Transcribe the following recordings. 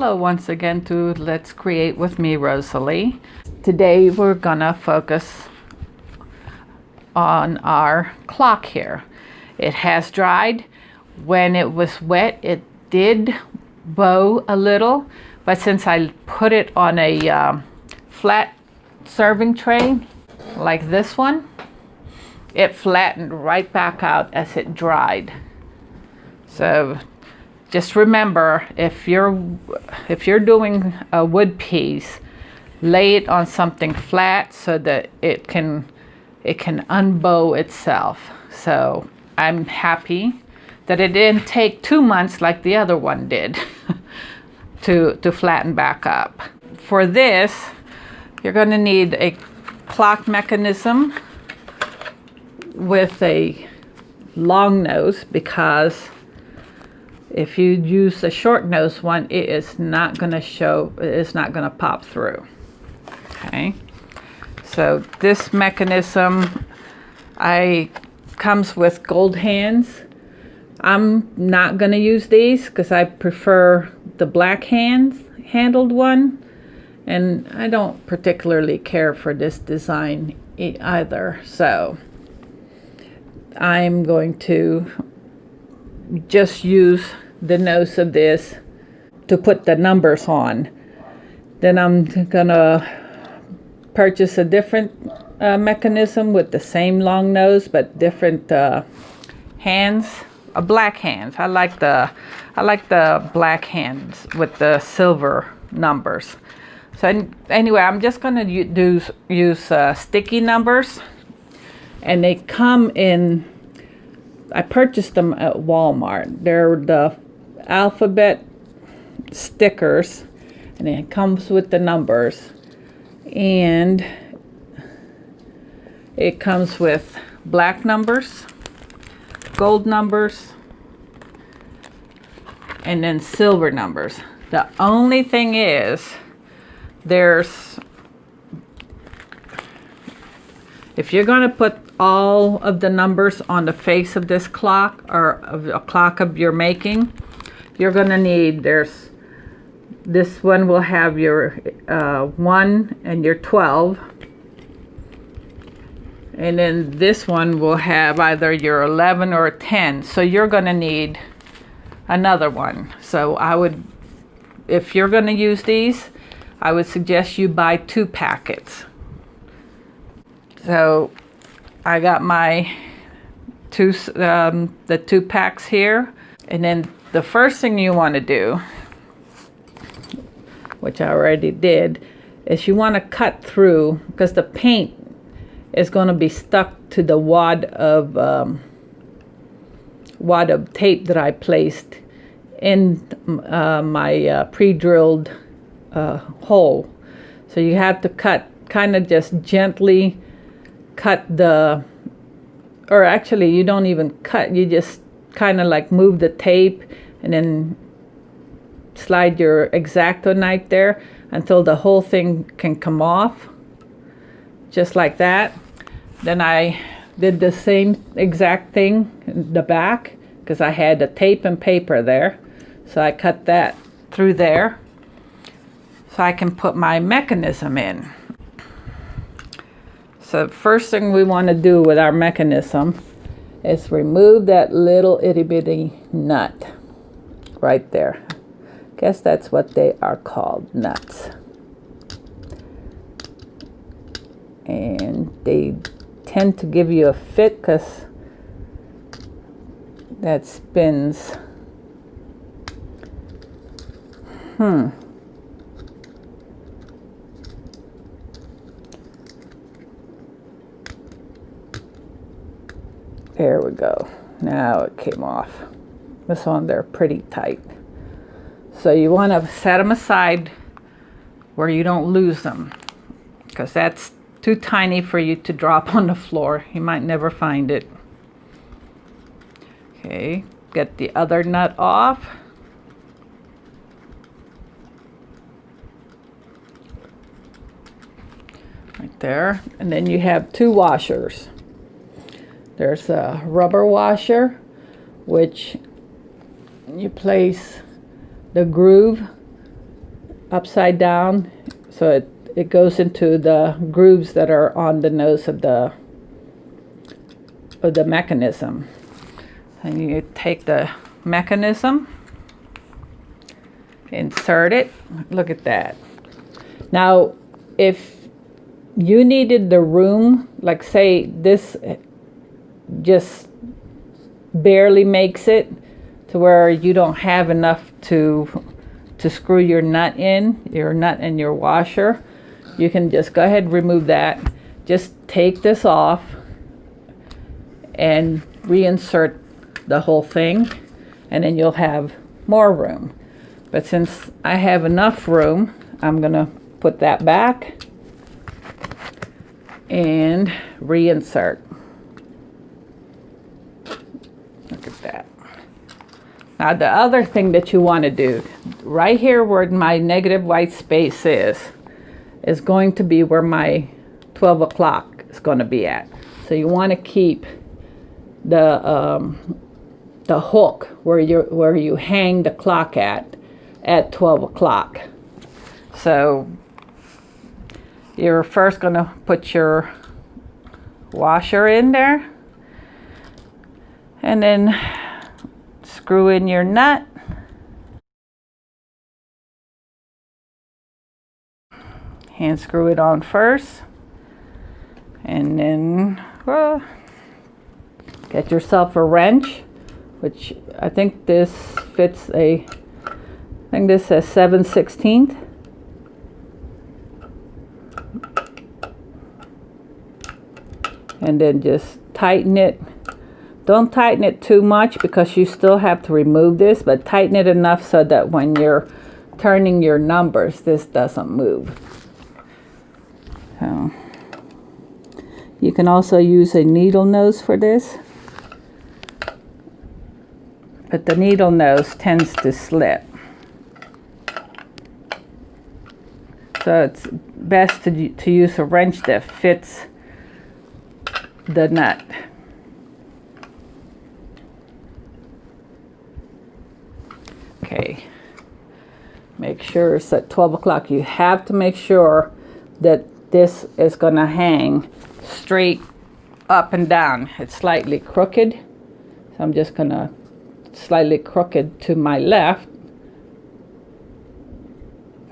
Hello once again to Let's Create with me, Rosalie. Today we're gonna focus on our clock here. It has dried. When it was wet, it did bow a little, but since I put it on a flat serving tray like this one, it flattened right back out as it dried. So just remember, if you're doing a wood piece, lay it on something flat so that it can unbow itself. So I'm happy that it didn't take 2 months like the other one did to flatten back up. For this, you're going to need a clock mechanism with a long nose, because if you use the short nose one, it is not going to pop through. Okay, so this mechanism comes with gold hands. I'm not going to use these because I prefer the black handled one, and I don't particularly care for this design either. So I'm going to just use the nose of this to put the numbers on. Then I'm gonna purchase a different mechanism with the same long nose but different hands, black hands. I like the black hands with the silver numbers. So anyway, I'm just gonna use sticky numbers, and they come in. I purchased them at Walmart. They're the alphabet stickers, and it comes with the numbers. And it comes with black numbers, gold numbers, and then silver numbers. The only thing is, if you're going to put all of the numbers on the face of this clock, or of a clock of your making, you're going to need, this one will have your 1 and your 12, and then this one will have either your 11 or 10. So you're going to need another one. So if you're going to use these, I would suggest you buy 2 packets. So I got my the 2 packs here, and then the first thing you want to do, which I already did, is you want to cut through, because the paint is going to be stuck to the wad of tape that I placed in my pre-drilled hole. So you have to kind of just gently cut or actually you don't even cut, you just kind of like move the tape and then slide your X-Acto knife there until the whole thing can come off, just like that. Then I did the same exact thing in the back, because I had the tape and paper there, so I cut that through there so I can put my mechanism in. So first thing we want to do with our mechanism is remove that little itty bitty nut right there. Guess that's what they are called, nuts. And they tend to give you a fit because that spins. There we go. Now it came off. This one, they're pretty tight. So you want to set them aside where you don't lose them, because that's too tiny for you to drop on the floor. You might never find it. Okay, get the other nut off. Right there. And then you have 2 washers. There's a rubber washer, which you place the groove upside down, so it goes into the grooves that are on the nose of the mechanism. And you take the mechanism, insert it. Look at that. Now, if you needed the room, like say this just barely makes it to where you don't have enough to screw your nut in your washer, you can just go ahead and remove that. Just take this off and reinsert the whole thing, and then you'll have more room. But since I have enough room, I'm gonna put that back and reinsert. Look at that. Now the other thing that you want to do, right here where my negative white space is going to be where my 12 o'clock is going to be at. So you want to keep the hook where you hang the clock at 12 o'clock. So you're first going to put your washer in there, and then screw in your nut. Hand screw it on first, and then get yourself a wrench, which I think this fits I think this says 7/16. And then just tighten it. Don't tighten it too much because you still have to remove this, but tighten it enough so that when you're turning your numbers, this doesn't move. So you can also use a needle nose for this, but the needle nose tends to slip. So it's best to use a wrench that fits the nut. Okay, make sure it's at 12 o'clock. You have to make sure that this is going to hang straight up and down. It's slightly crooked, so I'm just going to slightly crooked to my left,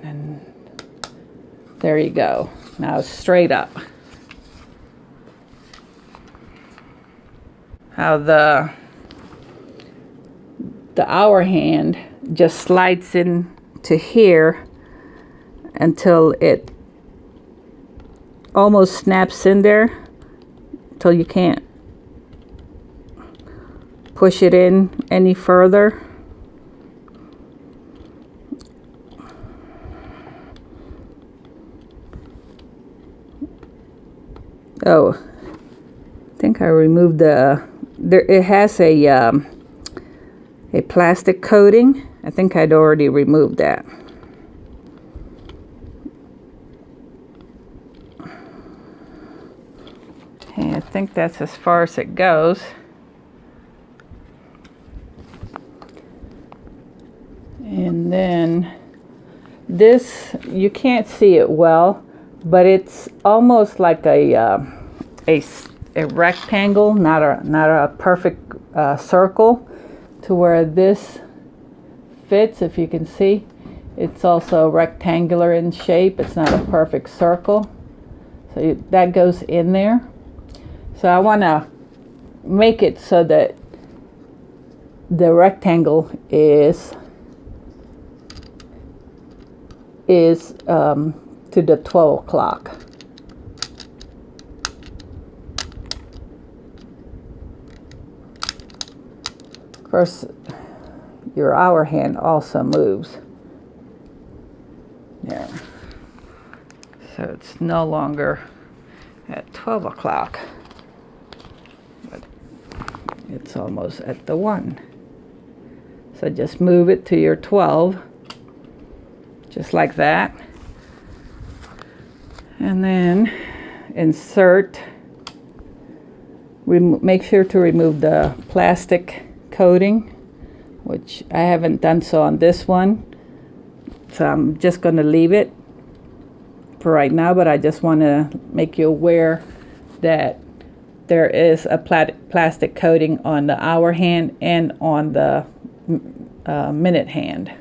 and there you go. Now straight up. How the hour hand just slides in to here until it almost snaps in there, until you can't push it in any further. Oh, I think I removed it has a plastic coating. I think I'd already removed that. And I think that's as far as it goes. And then this, you can't see it well, but it's almost like a rectangle, not a perfect circle, to where this fits. If you can see, it's also rectangular in shape. It's not a perfect circle, so that goes in there. So I want to make it so that the rectangle is to the 12 o'clock. Of course, your hour hand also moves. There. So it's no longer at 12 o'clock, but it's almost at the 1. So just move it to your 12, just like that. And then insert, make sure to remove the plastic coating, which I haven't done so on this one. So I'm just going to leave it for right now, but I just want to make you aware that there is a plastic coating on the hour hand and on the minute hand.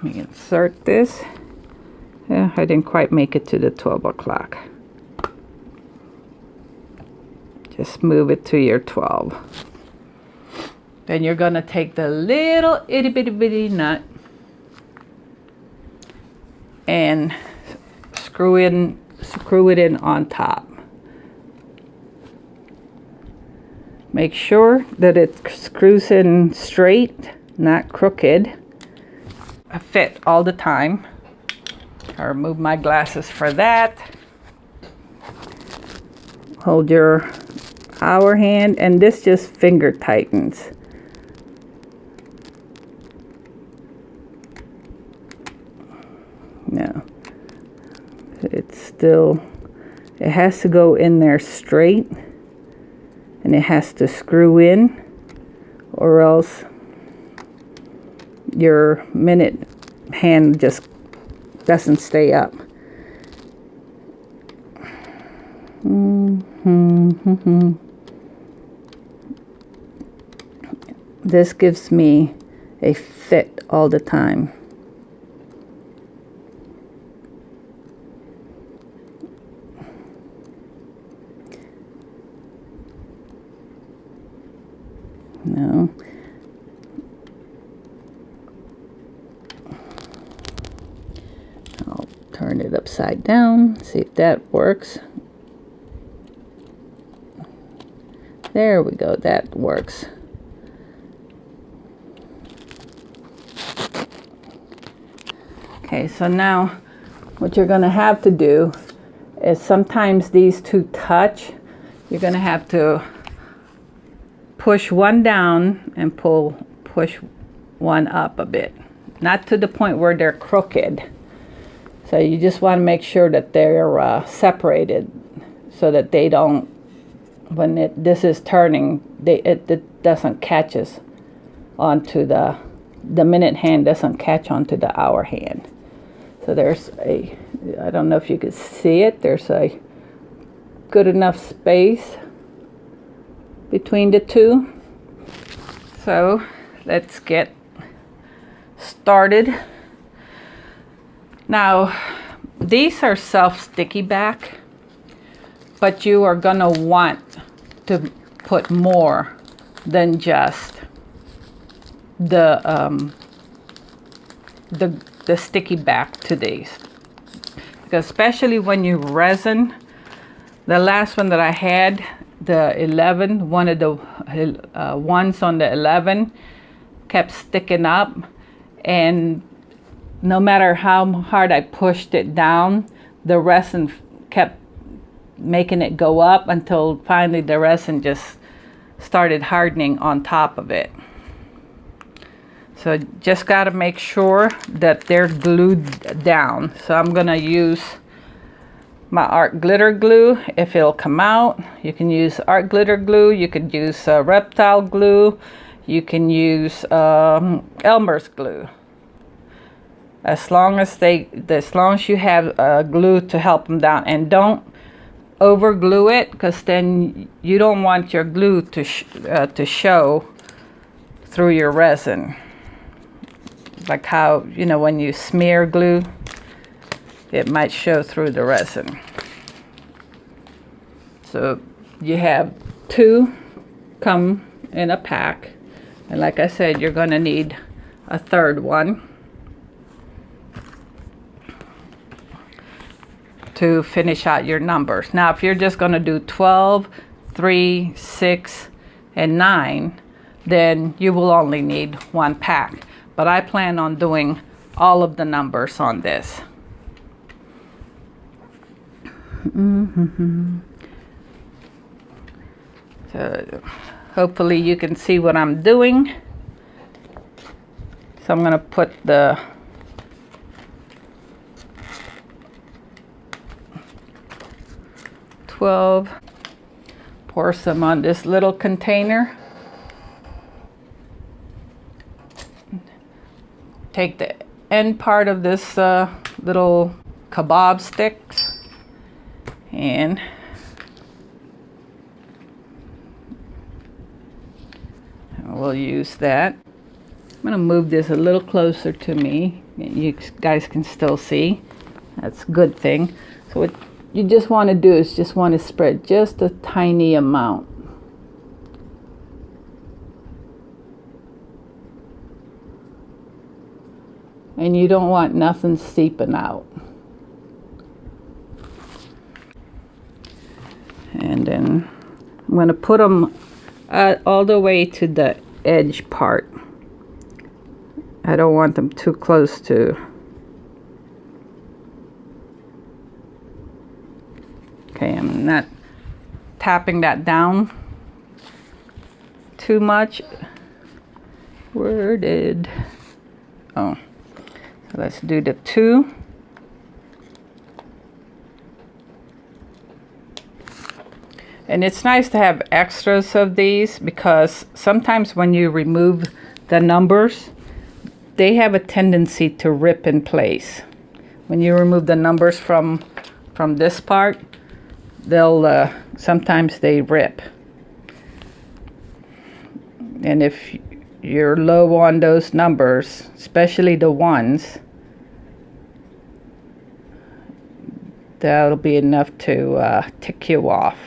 Let me insert this. Yeah, I didn't quite make it to the 12 o'clock. Just move it to your 12. Then you're going to take the little itty bitty nut and screw it in on top. Make sure that it screws in straight, not crooked. I fit all the time. I remove my glasses for that. Hold your hour hand, and this just finger tightens. No, it has to go in there straight, and it has to screw in, or else your minute hand just doesn't stay up. This gives me a fit all the time. No. I'll turn it upside down, see if that works. There we go, that works. Okay, so now what you're going to have to do is, sometimes these two touch. You're going to have to push one down and push one up a bit. Not to the point where they're crooked. So you just want to make sure that they're separated, so that they don't, when this is turning, it doesn't catch us onto the minute hand doesn't catch onto the hour hand. So there's a, I don't know if you can see it, there's a good enough space between the two. So let's get started. Now, these are self-sticky back, but you are gonna want to put more than just the sticky back to these, because especially when you resin. The last one that I had, the 11, one of the ones on the 11 kept sticking up, and no matter how hard I pushed it down, the resin kept making it go up, until finally the resin just started hardening on top of it. So just got to make sure that they're glued down. So I'm gonna use my art glitter glue. If it'll come out, you can use art glitter glue, you could use reptile glue, you can use Elmer's glue. As long as you have glue to help them down, and don't over glue it, because then you don't want your glue to show through your resin. Like how, you know, when you smear glue, it might show through the resin. So you have two come in a pack, and like I said, you're going to need a third one to finish out your numbers. Now, if you're just going to do 12, 3, 6, and 9, then you will only need one pack. But I plan on doing all of the numbers on this. So hopefully you can see what I'm doing. So I'm going to put the Pour some on this little container. Take the end part of this little kebab sticks and we'll use that. I'm going to move this a little closer to me. You guys can still see. That's a good thing. So what you just want to do is just want to spread just a tiny amount. And you don't want nothing seeping out. And then I'm going to put them all the way to the edge part. I don't want them too close to. Okay, I'm not tapping that down too much. Where did... Oh, so let's do the 2. And it's nice to have extras of these because sometimes when you remove the numbers, they have a tendency to rip in place. When you remove the numbers from this part, they'll sometimes they rip. And if you're low on those numbers, especially the ones, that'll be enough to tick you off.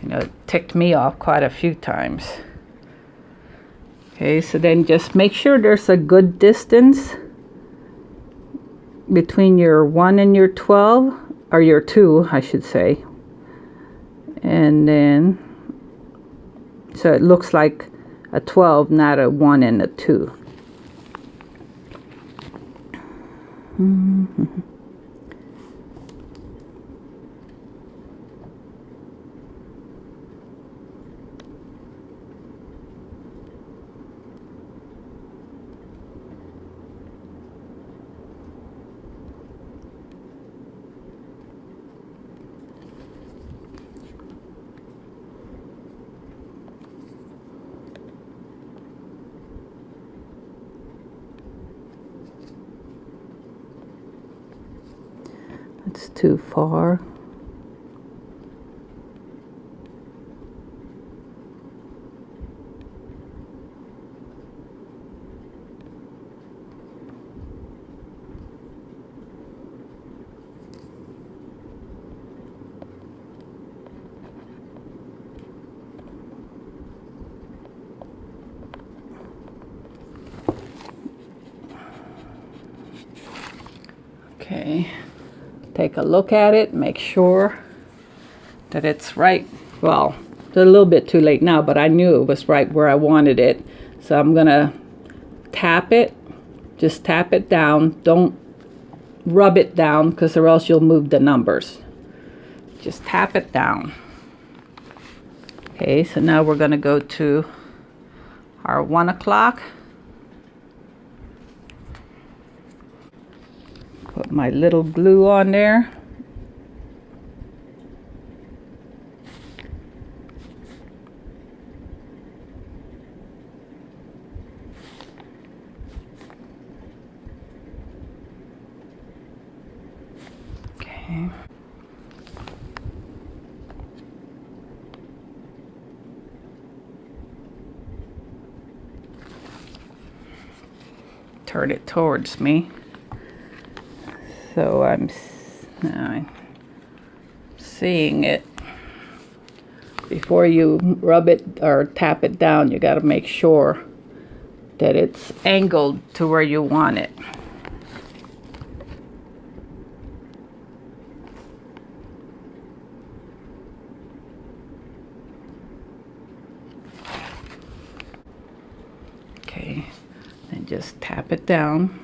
You know, it ticked me off quite a few times. Okay, so then just make sure there's a good distance between your 1 and your 12, or your 2, I should say. And then, so it looks like a 12, not a 1 and a 2. It's too far. Okay. Take a look at it, make sure that it's right. Well, it's a little bit too late now, but I knew it was right where I wanted it. So I'm gonna tap it, just tap it down. Don't rub it down because or else you'll move the numbers. Just tap it down. Okay, so now we're gonna go to our 1 o'clock. Put my little glue on there. Okay. Turn it towards me. So I'm seeing it. Before you rub it or tap it down, you got to make sure that it's angled to where you want it. Okay, and just tap it down.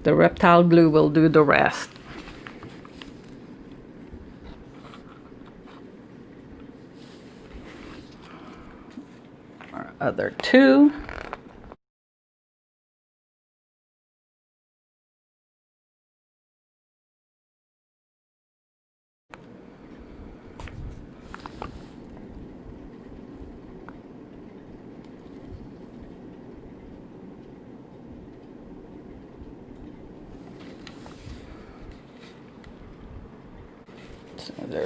The reptile glue will do the rest. Our other 2.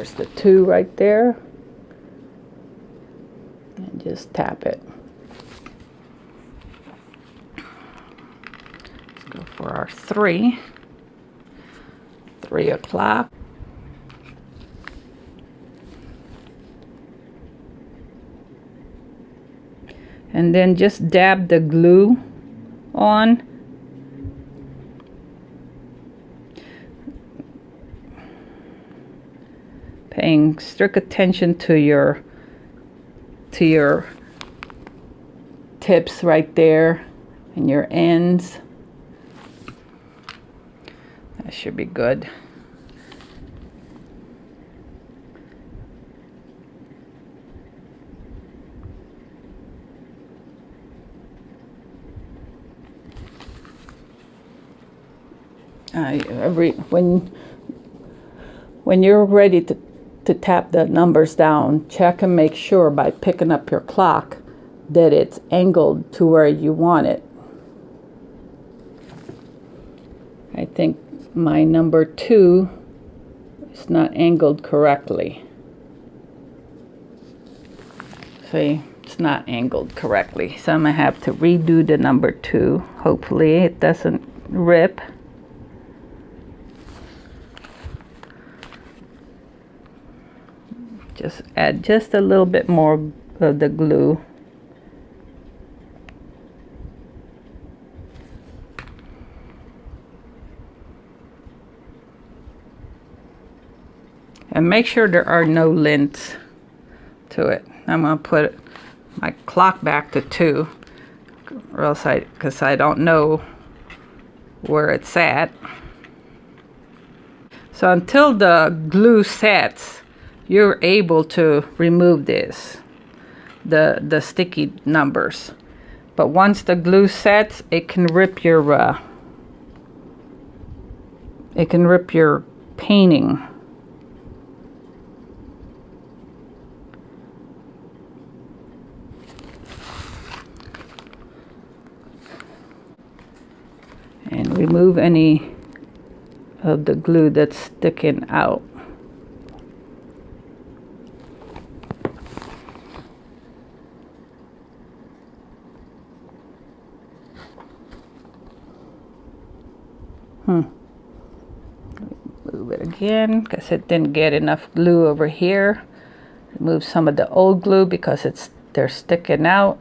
There's the 2 right there. And just tap it. Let's go for our 3. 3 o'clock. And then just dab the glue on. Paying strict attention to your tips right there and your ends. That should be good. When you're ready to tap the numbers down, check and make sure by picking up your clock that it's angled to where you want it. I think my number 2 is not angled correctly. See, it's not angled correctly, so I'm gonna have to redo the number 2. Hopefully it doesn't rip. Just add just a little bit more of the glue. And make sure there are no lints to it. I'm going to put my clock back to 2, or else because I don't know where it's at. So until the glue sets, you're able to remove this, the sticky numbers. But once the glue sets, it can rip your painting. And remove any of the glue that's sticking out. Move it again because it didn't get enough glue over here. Remove some of the old glue because they're sticking out.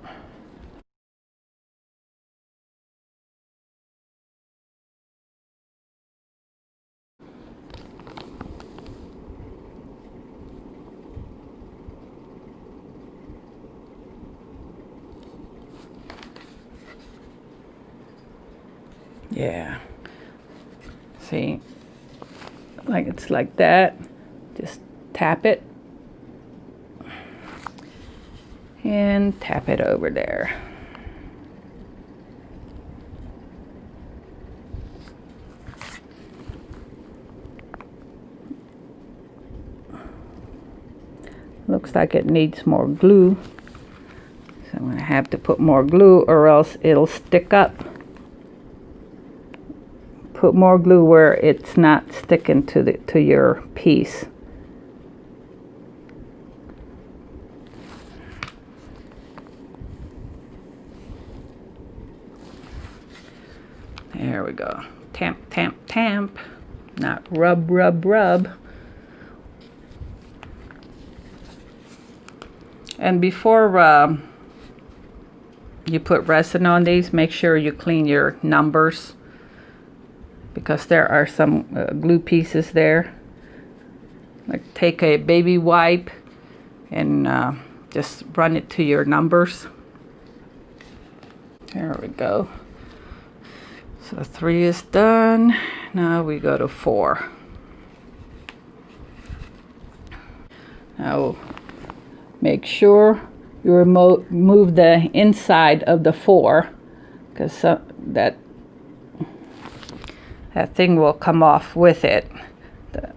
Yeah. See, like it's like that. Just tap it and tap it over there. Looks like it needs more glue, so I'm going to have to put more glue or else it'll stick up. Put more glue where it's not sticking to your piece. There we go. Tamp, tamp, tamp. Not rub, rub, rub. And before you put resin on these, make sure you clean your numbers, because there are some glue pieces there. Like take a baby wipe and just run it to your numbers. There we go. So 3 is done. Now we go to 4. Now make sure you remove the inside of the 4, because that thing will come off with it,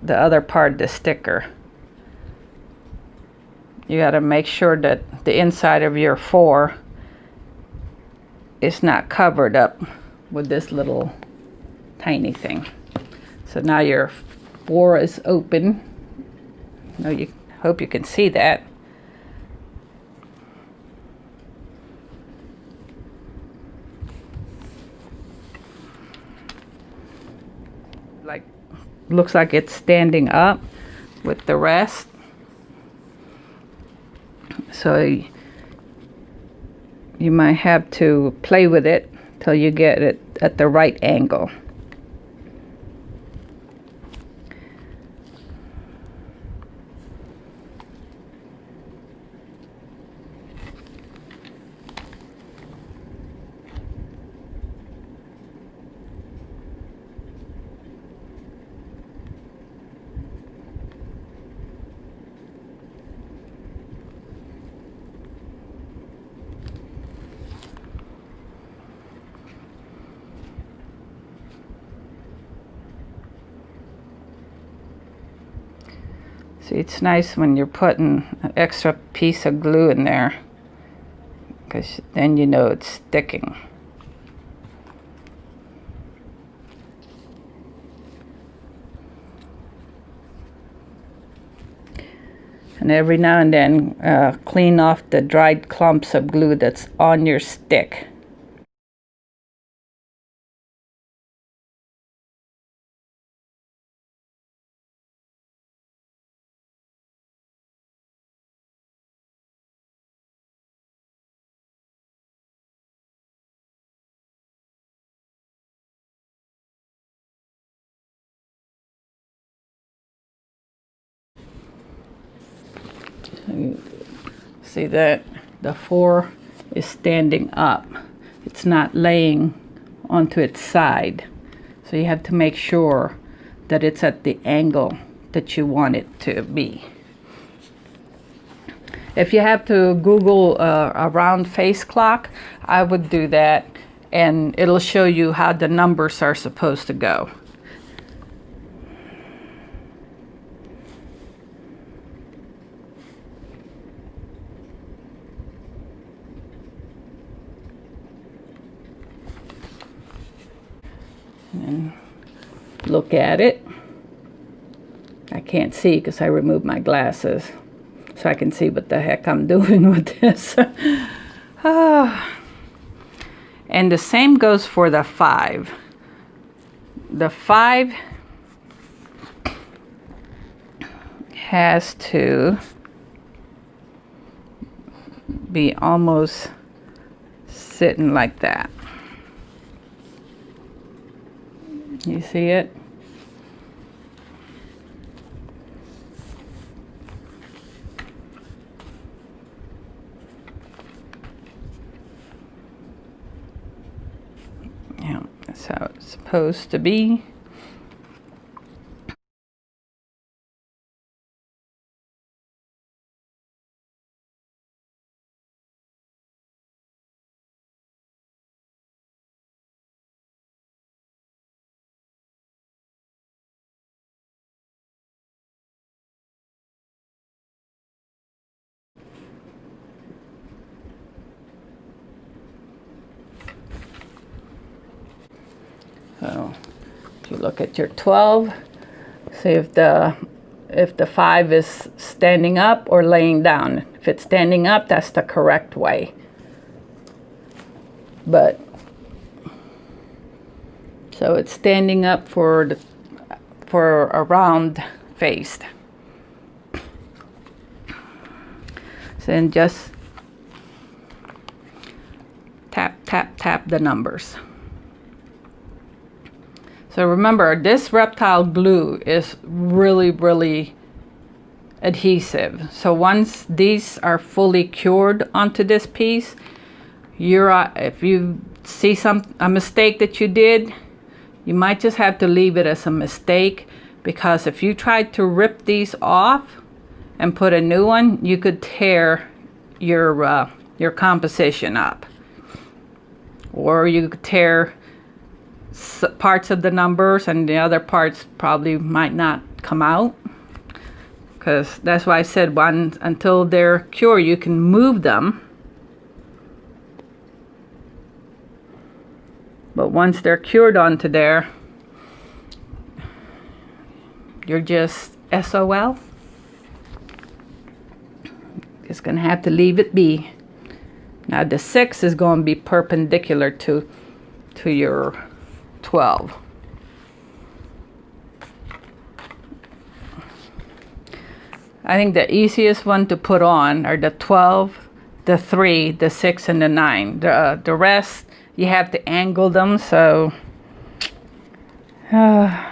the other part of the sticker. You got to make sure that the inside of your 4 is not covered up with this little tiny thing. So now your 4 is open. No, you hope you can see that. Like, looks like it's standing up with the rest. So you might have to play with it till you get it at the right angle. See, it's nice when you're putting an extra piece of glue in there, because then you know it's sticking. And every now and then, clean off the dried clumps of glue that's on your stick. See that the 4 is standing up. It's not laying onto its side. So you have to make sure that it's at the angle that you want it to be. If you have to Google a round face clock, I would do that, and it'll show you how the numbers are supposed to go. And look at it. I can't see because I removed my glasses, so I can see what the heck I'm doing with this. And the same goes for the 5. The 5 has to be almost sitting like that. You see it? Yeah, that's how it's supposed to be. So if you look at your 12, see if the 5 is standing up or laying down. If it's standing up, that's the correct way. But so it's standing up for a round face. So then just tap, tap, tap the numbers. So remember, this reptile glue is really, really adhesive. So once these are fully cured onto this piece, if you see a mistake that you did, you might just have to leave it as a mistake, because if you tried to rip these off and put a new one, you could tear your composition up, or you could tear parts of the numbers, and the other parts probably might not come out. Because that's why I said until they're cured, you can move them. But once they're cured onto there, you're just SOL. Just gonna have to leave it be. Now the 6 is going to be perpendicular to your 12. I think the easiest one to put on are the 12, the 3, the 6, and the 9. The rest, you have to angle them, so... and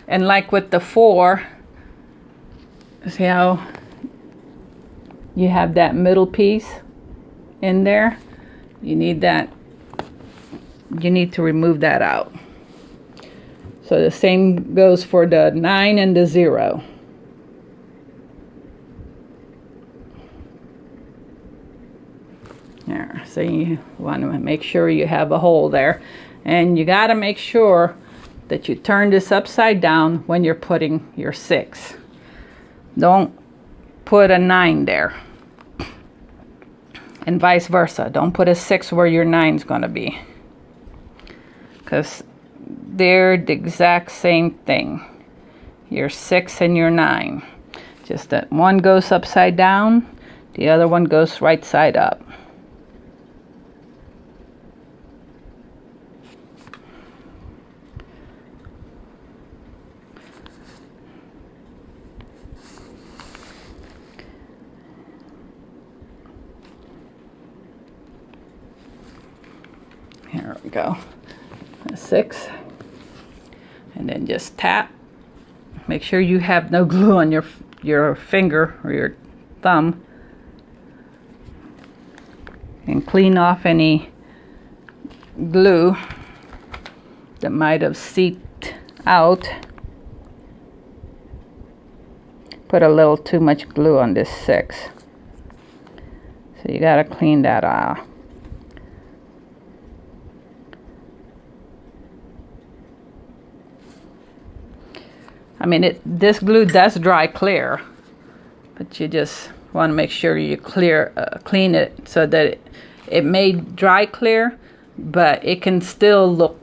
like with the 4, see how you have that middle piece in there? You need that. You need to remove that out. So the same goes for the 9 and the 0. There, so you want to make sure you have a hole there. And you got to make sure that you turn this upside down when you're putting your 6. Don't put a 9 there. And vice versa. Don't put a 6 where your 9 is going to be. Because they're the exact same thing. Your 6 and your 9. Just that one goes upside down, the other one goes right side up. Here we go. A 6. And then just tap. Make sure you have no glue on your finger or your thumb. And clean off any glue that might have seeped out. Put a little too much glue on this 6. So you gotta clean that off. I mean, this glue does dry clear, but you just want to make sure you clean it so that it may dry clear, but it can still look,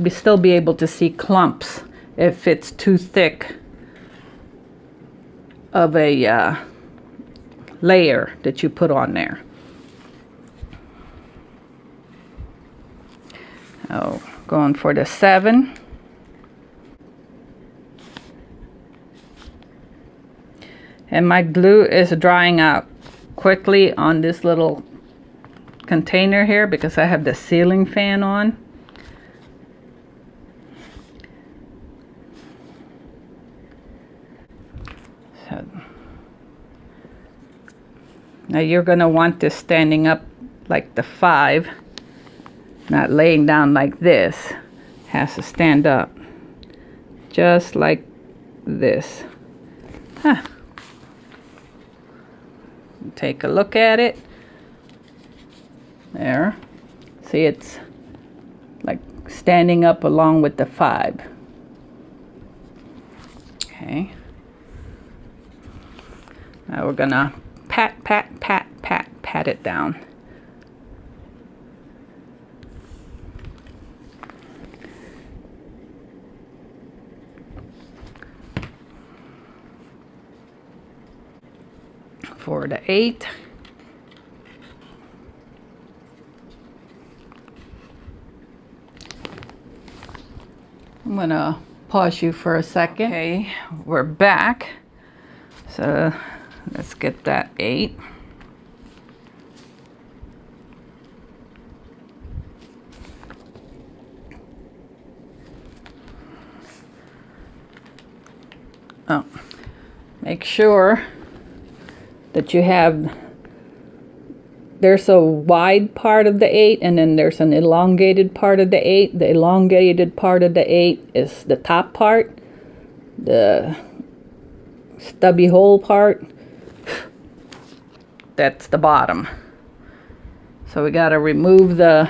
still be able to see clumps if it's too thick of a layer that you put on there. Oh, going for the 7. And my glue is drying out quickly on this little container here because I have the ceiling fan on. So now you're going to want this standing up like the 5, not laying down like this. It has to stand up just like this. Huh. Take a look at it. There. See, it's like standing up along with the 5. Okay. Now we're gonna pat it down. For the 8. I'm gonna pause you for a second. Okay, we're back. So let's get that 8. Oh, make sure that you have, there's a wide part of the 8 and then there's an elongated part of the 8. The elongated part of the 8 is the top part. The stubby hole part, that's the bottom. So we got to remove the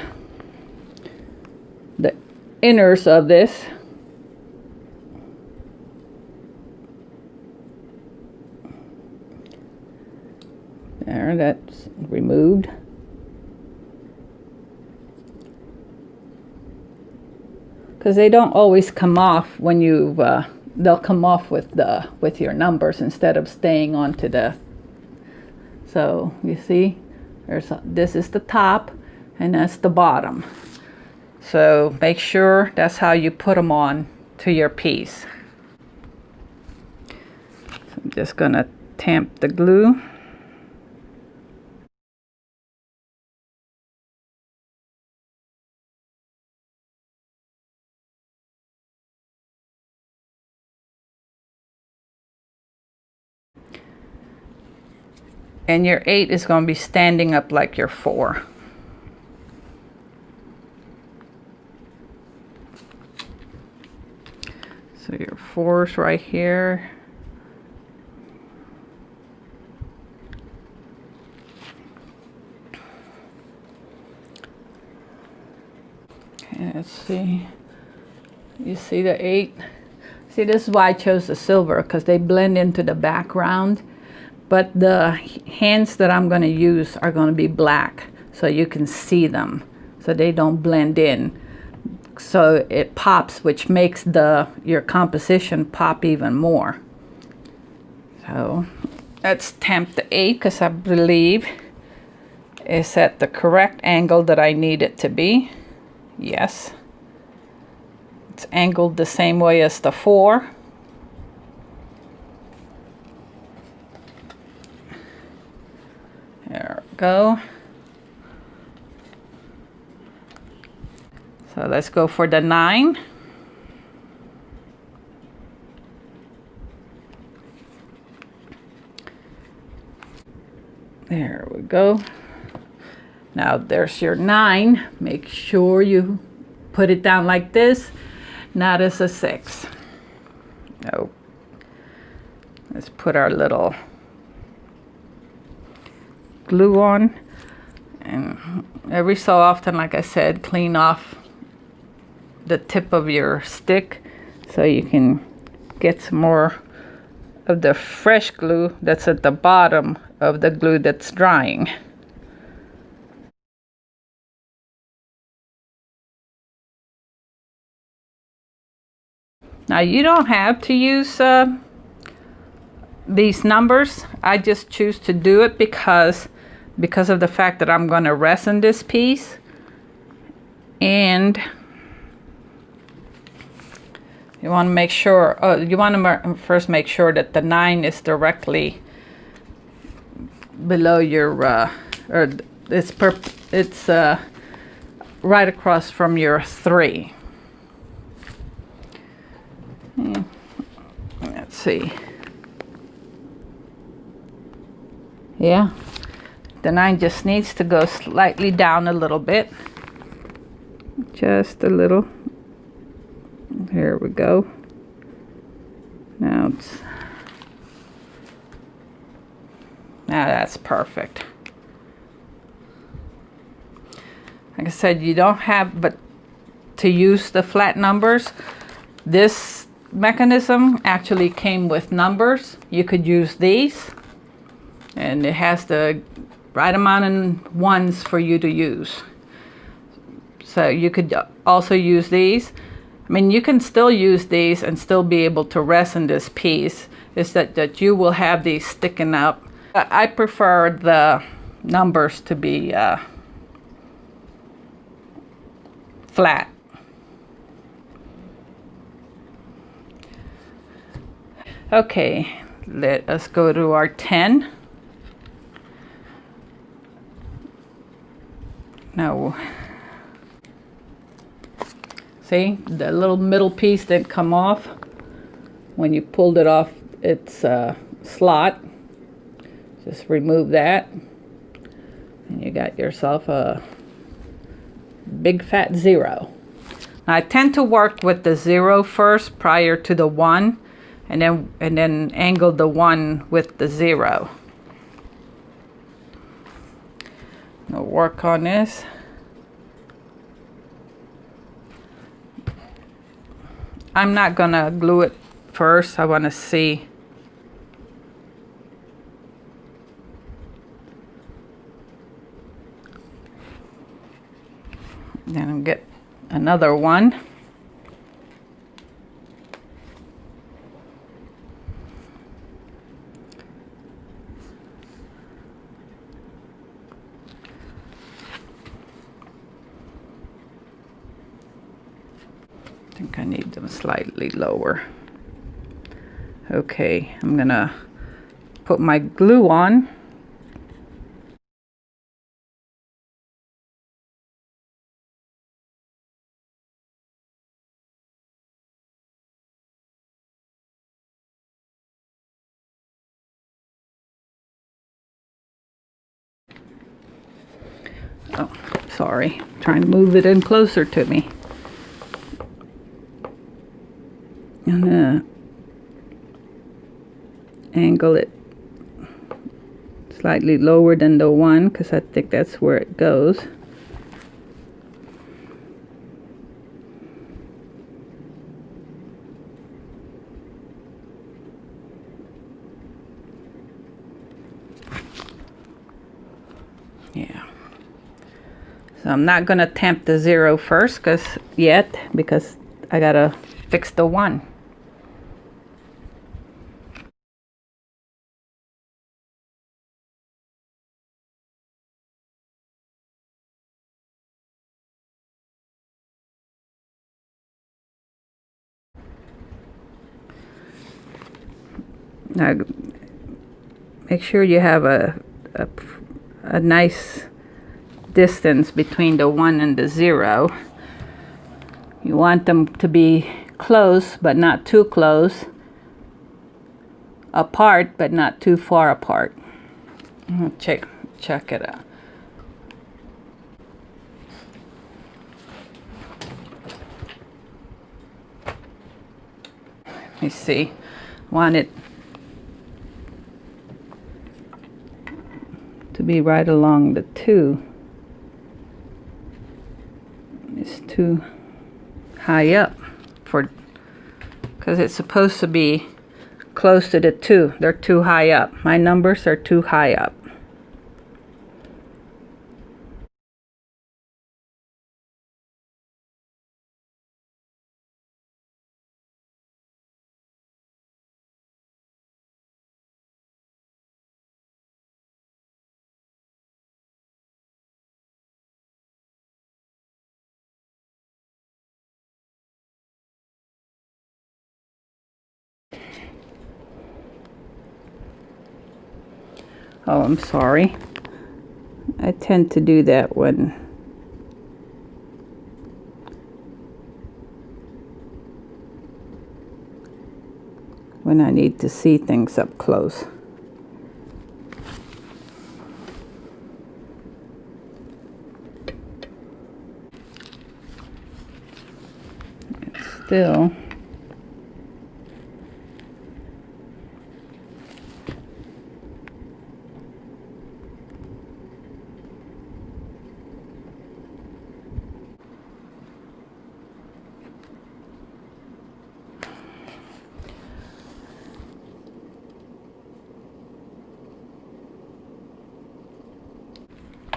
inners of this. There, that's removed. Because they don't always come off when you've they'll come off with your numbers instead of staying onto the. So you see, this is the top and that's the bottom. So make sure that's how you put them on to your piece. So I'm just gonna tamp the glue. And your 8 is going to be standing up like your 4. So your 4's right here. Okay, let's see. You see the 8? See, this is why I chose the silver, because they blend into the background. But the hands that I'm going to use are going to be black, so you can see them, so they don't blend in. So it pops, which makes your composition pop even more. So let's tamp the 8, because I believe it's at the correct angle that I need it to be. Yes. It's angled the same way as the 4. There we go. So let's go for the 9. There we go. Now there's your 9. Make sure you put it down like this, not as a 6. No. Let's put our little glue on, and every so often, like I said, clean off the tip of your stick so you can get some more of the fresh glue that's at the bottom of the glue that's drying. Now you don't have to use these numbers. I just choose to do it because of the fact that I'm going to resin this piece, and you want to make sure, first make sure that the 9 is directly below your, or it's right across from your 3. Let's see. Yeah, the 9 just needs to go slightly down a little bit. Just a little. Here we go. Now that's perfect. Like I said, you don't have but to use the flat numbers. This mechanism actually came with numbers. You could use these, and it has the right amount of ones for you to use. So you could also use these. I mean, you can still use these and still be able to resin this piece. It's that you will have these sticking up. I prefer the numbers to be flat. Okay, let us go to our 10. Now, see, the little middle piece didn't come off. When you pulled it off its slot, just remove that, and you got yourself a big fat 0. Now, I tend to work with the 0 first prior to the 1, and then angle the 1 with the 0. I'll work on this. I'm not gonna glue it first. I want to see. Then I'll get another one. I think I need them slightly lower. Okay, I'm gonna put my glue on. Oh, sorry. Trying to move it in closer to me. I'm gonna angle it slightly lower than the one because I think that's where it goes. Yeah. So I'm not gonna tamp the 0 first because I gotta fix the 1. Now, make sure you have a nice distance between the 1 and the 0. You want them to be close, but not too close. Apart, but not too far apart. Check it out. Let me see. Want it to be right along the 2. It's too high up because it's supposed to be close to the 2. They're too high up. My numbers are too high up. Oh, I'm sorry. I tend to do that when I need to see things up close. Still,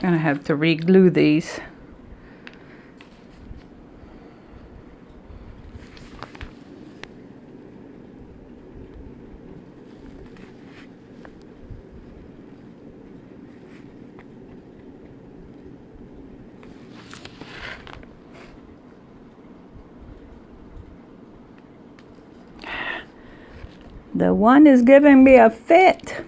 gonna have to re-glue these. The 1 is giving me a fit.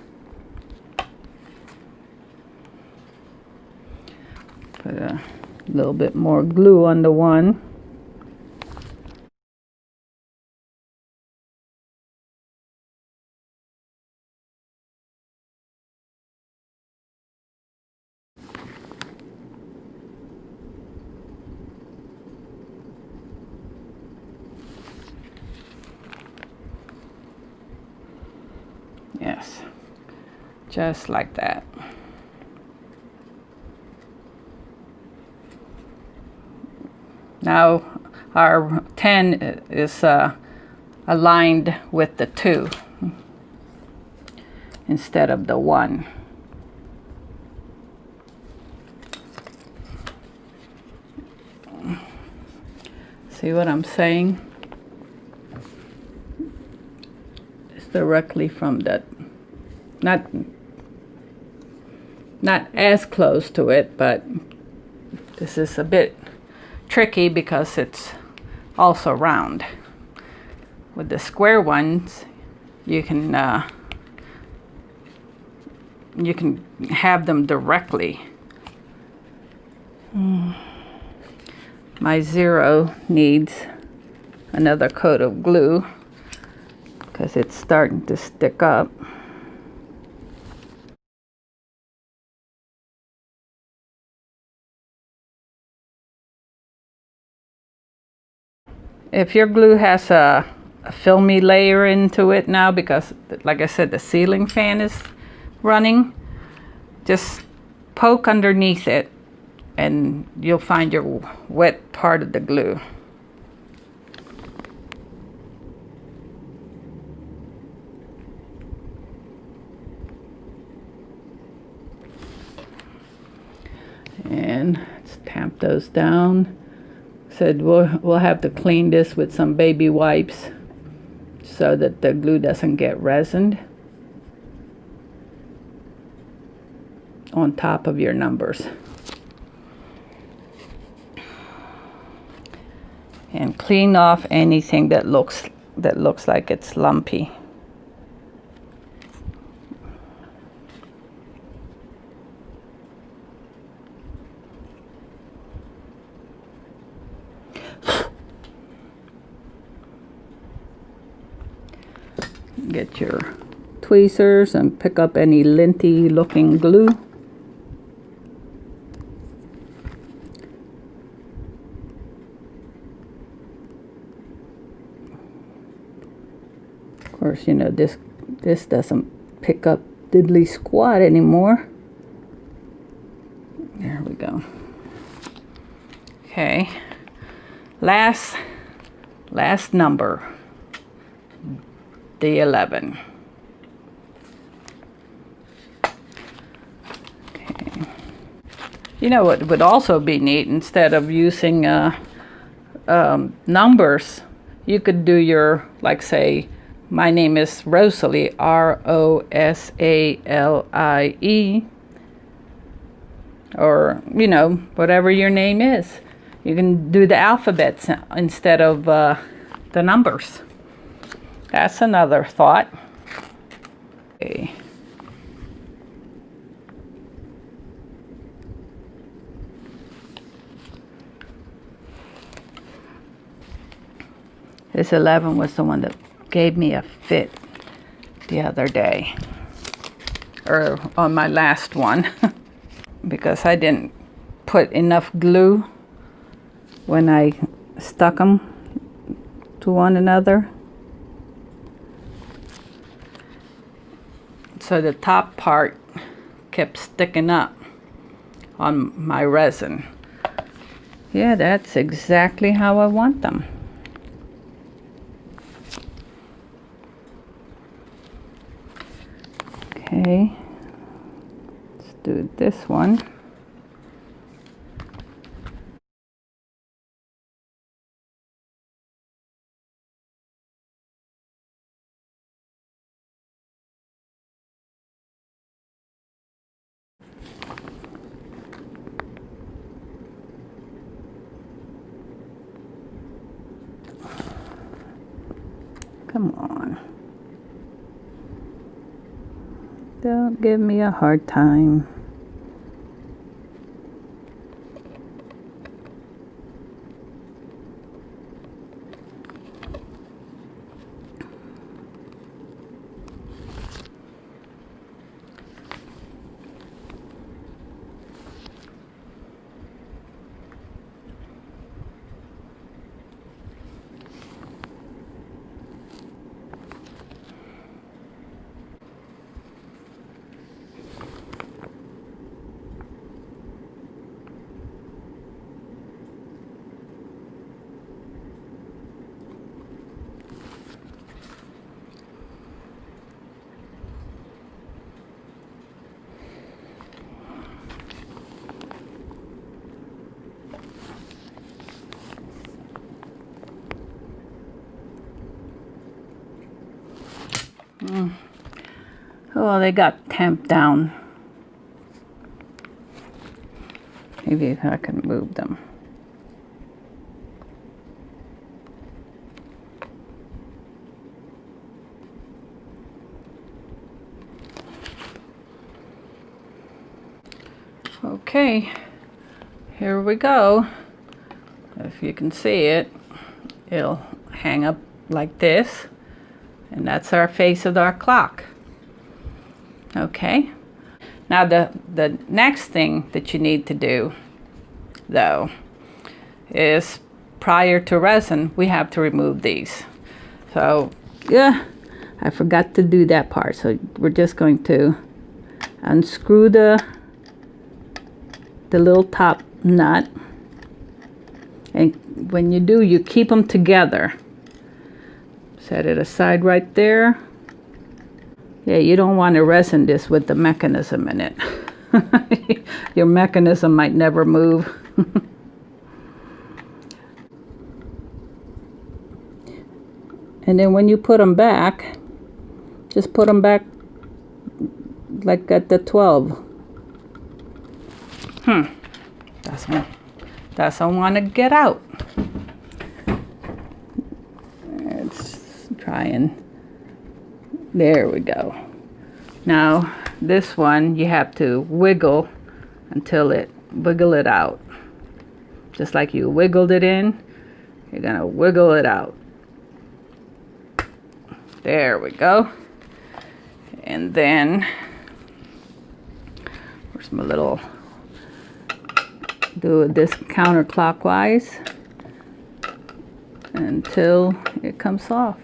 Put a little bit more glue on the 1. Yes, just like that. Now our 10 is aligned with the 2 instead of the 1. See what I'm saying? It's directly from that, not as close to it, but this is a bit tricky because it's also round. With the square ones, you can have them directly. My zero needs another coat of glue because it's starting to stick up. If your glue has a filmy layer into it now, because like I said, the ceiling fan is running, just poke underneath it and you'll find your wet part of the glue. And let's tamp those down. Said we'll have to clean this with some baby wipes so that the glue doesn't get resined on top of your numbers. And clean off anything that looks like it's lumpy. Get your tweezers and pick up any linty looking glue. Of course, you know, this doesn't pick up diddly squat anymore. There we go. Okay, last number, the 11. Okay. You know what would also be neat, instead of using numbers, you could do your, like, say, my name is Rosalie, R-O-S-A-L-I-E, or, you know, whatever your name is. You can do the alphabets instead of the numbers. That's another thought. Okay. This 11 was the one that gave me a fit the other day, or on my last one, because I didn't put enough glue when I stuck them to one another. So the top part kept sticking up on my resin. Yeah, that's exactly how I want them. Okay, let's do this one. Come on. Don't give me a hard time. Oh, they got tamped down. Maybe I can move them. Okay, here we go. If you can see it, it'll hang up like this, and that's our face of our clock. Okay, now the next thing that you need to do, though, is prior to resin, we have to remove these. So, yeah, I forgot to do that part. So we're just going to unscrew the little top nut. And when you do, you keep them together. Set it aside right there. Yeah, you don't want to resin this with the mechanism in it. Your mechanism might never move. And then when you put them back, just put them back like at the 12. Doesn't want to get out. Let's try and, there we go. Now this one you have to wiggle wiggle it out. Just like you wiggled it in, you're gonna wiggle it out. There we go. And then, where's my little, do this counterclockwise until it comes off.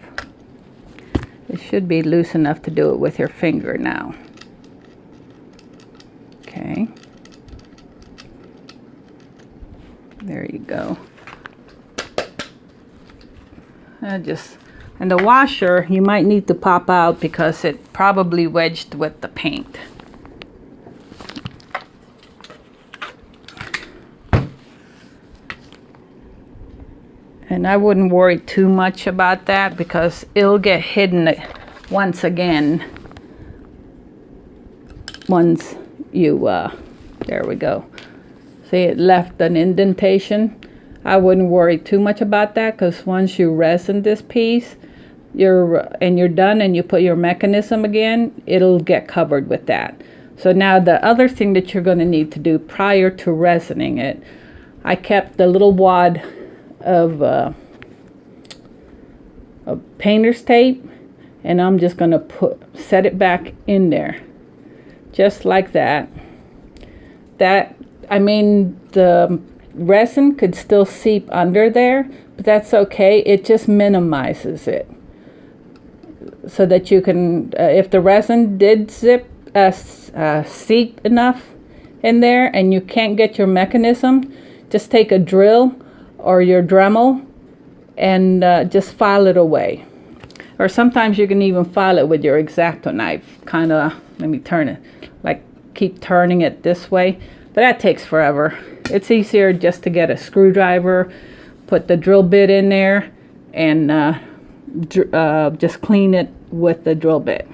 It should be loose enough to do it with your finger now. Okay. There you go. And the washer, you might need to pop out because it probably wedged with the paint. And I wouldn't worry too much about that because it'll get hidden once again once you, there we go. See, it left an indentation. I wouldn't worry too much about that because once you resin this piece, you're done and you put your mechanism again, it'll get covered with that. So now the other thing that you're going to need to do prior to resining it, I kept the little wad of painter's tape, and I'm just going to set it back in there just like that. I mean, the resin could still seep under there, but that's okay. It just minimizes it so that you can, if the resin did seep enough in there and you can't get your mechanism, just take a drill or your Dremel and just file it away. Or sometimes you can even file it with your X-Acto knife. Kind of, let me turn it, like keep turning it this way. But that takes forever. It's easier just to get a screwdriver, put the drill bit in there, and just clean it with the drill bit.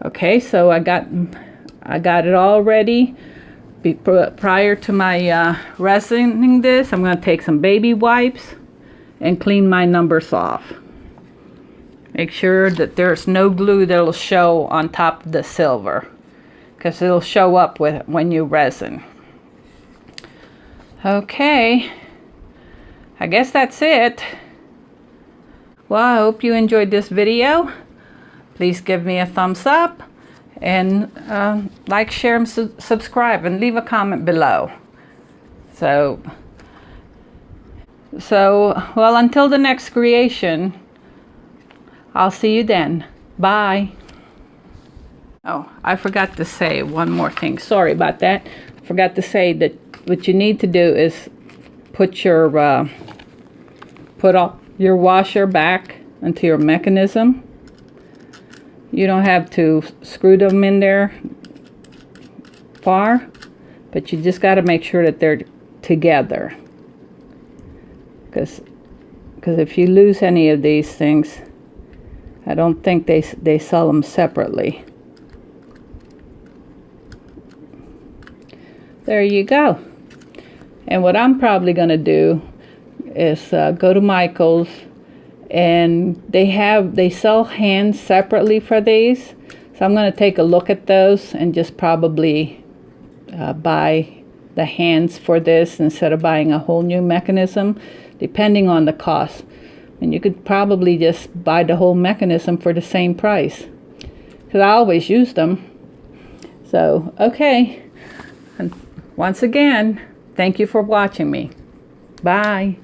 Okay, so I got it all ready. Prior to my resining this, I'm going to take some baby wipes and clean my numbers off. Make sure that there's no glue that'll show on top of the silver, because it'll show up when you resin. Okay, I guess that's it. Well, I hope you enjoyed this video. Please give me a thumbs up and like, share, and subscribe, and leave a comment below. So well, until the next creation, I'll see you then. Bye. Oh, I forgot to say one more thing. Sorry about that. I forgot to say that what you need to do is put your washer back into your mechanism. You don't have to screw them in there far, but you just got to make sure that they're together. Because if you lose any of these things, I don't think they sell them separately. There you go. And what I'm probably going to do is go to Michael's, and they sell hands separately for these. So I'm going to take a look at those and just probably buy the hands for this instead of buying a whole new mechanism, depending on the cost. And you could probably just buy the whole mechanism for the same price, because I always use them. So, okay. And once again, thank you for watching me. Bye.